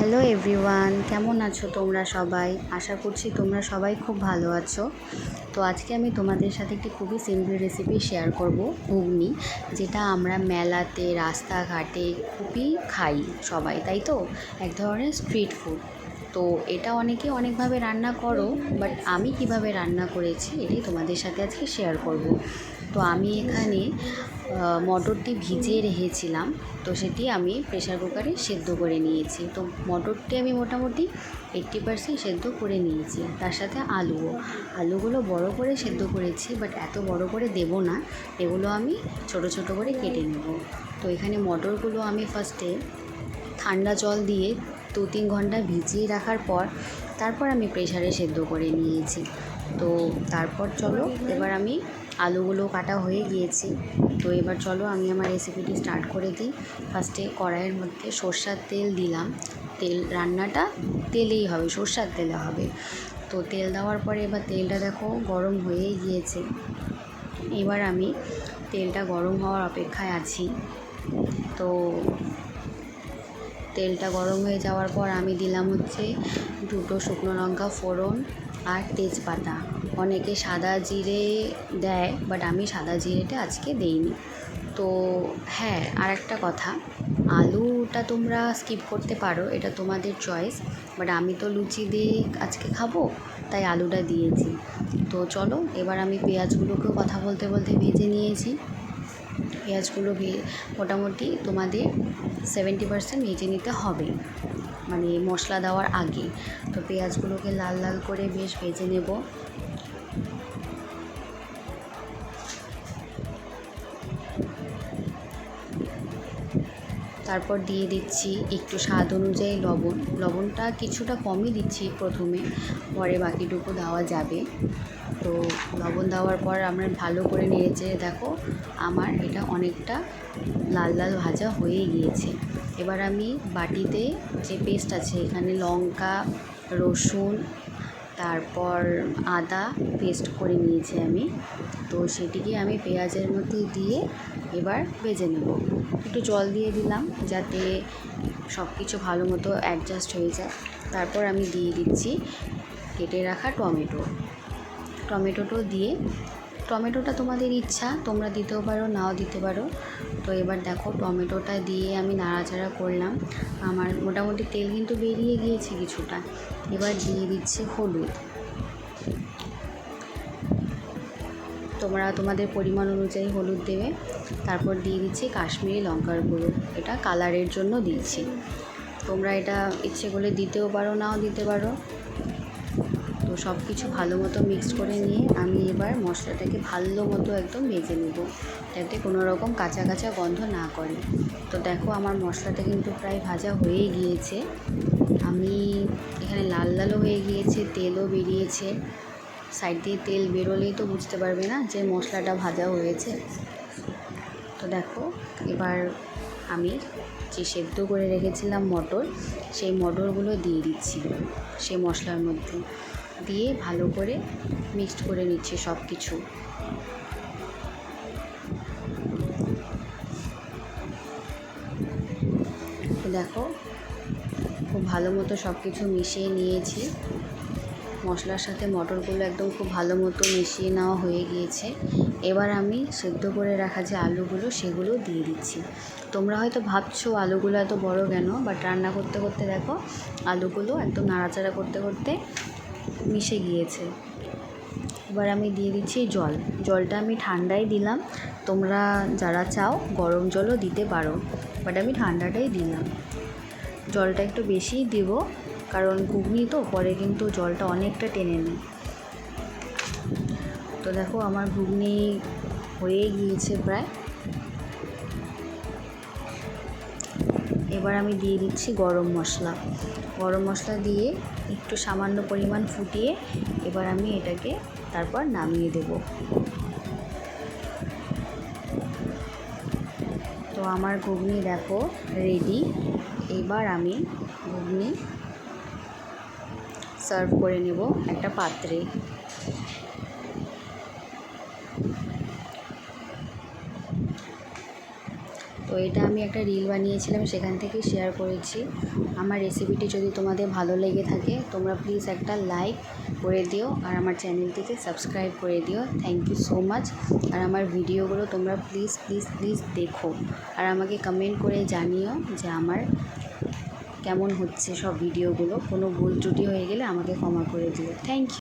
Hello everyone, কেমন আছো তোমরা সবাই? আশা করছি তোমরা সবাই খুব ভালো আছো। তো আজকে আমি তোমাদের সাথে একটি খুবই সিম্পল রেসিপি শেয়ার করব, ঘুগনি, যেটা আমরা মেলাতে রাস্তাঘাটে খুবই খাই সবাই, তাই তো? এক ধরনের স্ট্রিট ফুড। তো এটা অনেকে অনেকভাবে রান্না করো, বাট আমি কিভাবে রান্না করেছি এটাই তোমাদের সাথে আজকে শেয়ার করব। তো আমি এখানে মটরটি ভিজিয়ে রেখেছিলাম, তো সেটি আমি প্রেসার কুকারে সেদ্ধ করে নিয়েছি। তো মটরটি আমি মোটামুটি 80% সেদ্ধ করে নিয়েছি, তার সাথে আলুগুলো বড় করে সেদ্ধ করেছি, বাট এত বড় করে দেব না, এগুলো আমি ছোট ছোট করে কেটে নেব। তো এখানে মটরগুলো আমি ফার্স্টে ঠান্ডা জল দিয়ে 2-3 ঘন্টা ভিজিয়ে রাখার পর তারপর আমি প্রেসারে সেদ্ধ করে নিয়েছি। তো তারপর চলো, এবার আমি আলুগুলো কাটা হয়ে গিয়েছে। তো এবার চলো আমি আমার রেসিপিটি স্টার্ট করে দিই। ফার্স্টে কড়াইয়ের মধ্যে সর্ষের তেল দিলাম। রান্নাটা তেলেই হবে, সর্ষের তেলে হবে। তো তেল দেওয়ার পরে এবার তেলটা দেখো গরম হয়েই গিয়েছে। এবার আমি তেলটা গরম হওয়ার অপেক্ষায় আছি। তো তেলটা গরম হয়ে যাওয়ার পর আমি দিলাম হচ্ছে 2টো শুকনো লঙ্কা ফোড়ন আর তেজপাতা। অনেকে সাদা জিরে দেয়, বাট আমি সাদা জিরেটা আজকে দেইনি। তো হ্যাঁ, আর একটা কথা, আলুটা তোমরা স্কিপ করতে পারো, এটা তোমাদের চয়েস, বাট আমি তো লুচি দিয়ে আজকে খাবো, তাই আলুটা দিয়েছি। তো চলো, এবার আমি পেঁয়াজগুলোকেও কথা বলতে বলতে ভেজে নিয়েছি। পেঁয়াজগুলো মোটামুটি তোমাদের 70% ভেজে নিতে হবে, মানে মশলা দেওয়ার আগে। তো পেঁয়াজগুলোকে লাল লাল করে বেশ ভেজে নেব। তারপর দিয়ে দিচ্ছি একটু স্বাদ অনুযায়ী লবণটা কিছুটা কমই দিচ্ছি প্রথমে, পরে বাকিটুকু দেওয়া যাবে। তো লবণ দেওয়ার পর আমরা ভালো করে নেড়েচেড়ে দেখো আমার এটা অনেকটা লাল লাল ভাজা হয়ে গিয়েছে। এবার আমি বাটিতে যে পেস্ট আছে, এখানে লঙ্কা, রসুন, তারপর আদা পেস্ট করে নিয়েছি আমি। তো সেটিকে আমি পেঁয়াজের মধ্যে দিয়ে এবার ভেজে নেব। একটু জল দিয়ে দিলাম যাতে সব কিছু ভালো মতো অ্যাডজাস্ট হয়ে যায়। তারপর আমি দিয়ে দিচ্ছি কেটে রাখা টমেটোটা দিয়ে, টমেটোটা তোমাদের ইচ্ছা, তোমরা দিতেও পারো নাও দিতে পারো। তো এবার দেখো টমেটোটা দিয়ে আমি নাড়াচাড়া করলাম। আমার মোটামুটি তেল কিন্তু বেরিয়ে গিয়েছে কিছুটা। এবার দিয়ে দিচ্ছি হলুদ। তোমরা তোমাদের পরিমাণ অনুযায়ী হলুদ দেবে। তারপর দিয়ে দিচ্ছি কাশ্মীরি লঙ্কার গুঁড়ো, এটা কালারের জন্য দিচ্ছি। তোমরা এটা ইচ্ছে করলে দিতেও পারো নাও দিতে পারো। তো সব কিছু ভালো মতো মিক্সড করে নিয়ে আমি এবার মশলাটাকে ভালো মতো একদম ভেজে নেব, যাতে কোনো রকম কাঁচা কাঁচা গন্ধ না করে। তো দেখো আমার মশলাটা কিন্তু প্রায় ভাজা হয়ে গিয়েছে। আমি এখানে লাল লালও হয়ে গিয়েছে, তেলও বেরিয়েছে। সাইড দিয়ে তেল বেরোলেই তো বুঝতে পারবে না যে মশলাটা ভাজা হয়েছে। তো দেখো এবার আমি যে সেদ্ধ করে রেখেছিলাম মটর, সেই মটরগুলো দিয়ে দিচ্ছি সেই মশলার মধ্যে, দিয়ে ভালো করে মিক্সড করে নিচ্ছি সব কিছু। তো দেখো খুব ভালো মতো সব কিছু মিশিয়ে নিয়েছি। মশলার সাথে মটরগুলো একদম খুব ভালো মতো মিশিয়ে নেওয়া হয়ে গিয়েছে। এবার আমি সেদ্ধ করে রাখা যে আলুগুলো সেগুলো দিয়ে দিচ্ছি। তোমরা হয়তো ভাবছো আলুগুলো এত বড় কেন, বাট রান্না করতে করতে দেখো আলুগুলো একদম নাড়াচাড়া করতে করতে মিশে গিয়েছে। এবার আমি দিয়ে দিচ্ছি জলটা আমি ঠান্ডাই দিলাম। তোমরা যারা চাও গরম জলও দিতে পারো, বাট আমি ঠান্ডাটাই দিলাম। জলটা একটু বেশিই দিব, কারণ ঘুগনি তো পরে কিন্তু জলটা অনেকটা টেনে নেয়। তো দেখো আমার ঘুগনি হয়ে গিয়েছে প্রায়। এবার আমি দিয়ে দিচ্ছি গরম মশলা দিয়ে একটু সামান্য পরিমাণ ফুটিয়ে এবার আমি এটাকে তারপর নামিয়ে দেব। তো আমার ঘুগনি দেখো রেডি। এবার আমি ঘুগনি সার্ভ করে নেব একটা পাত্রে। তো এটা আমি একটা রিল বানিয়েছিলাম, সেখান থেকে শেয়ার করেছি। আমার রেসিপিটি যদি তোমাদের ভালো লেগে থাকে তোমরা প্লিজ একটা লাইক করে দিও আর আমার চ্যানেলটিকে সাবস্ক্রাইব করে দিও। Thank you so much. আর আমার ভিডিওগুলো তোমরা প্লিজ প্লিজ প্লিজ দেখো আর আমাকে কমেন্ট করে জানিও যে আমার কেমন হচ্ছে সব ভিডিওগুলো। কোনো ভুল ত্রুটি হয়ে গেলে আমাকে ক্ষমা করে দিও। Thank you.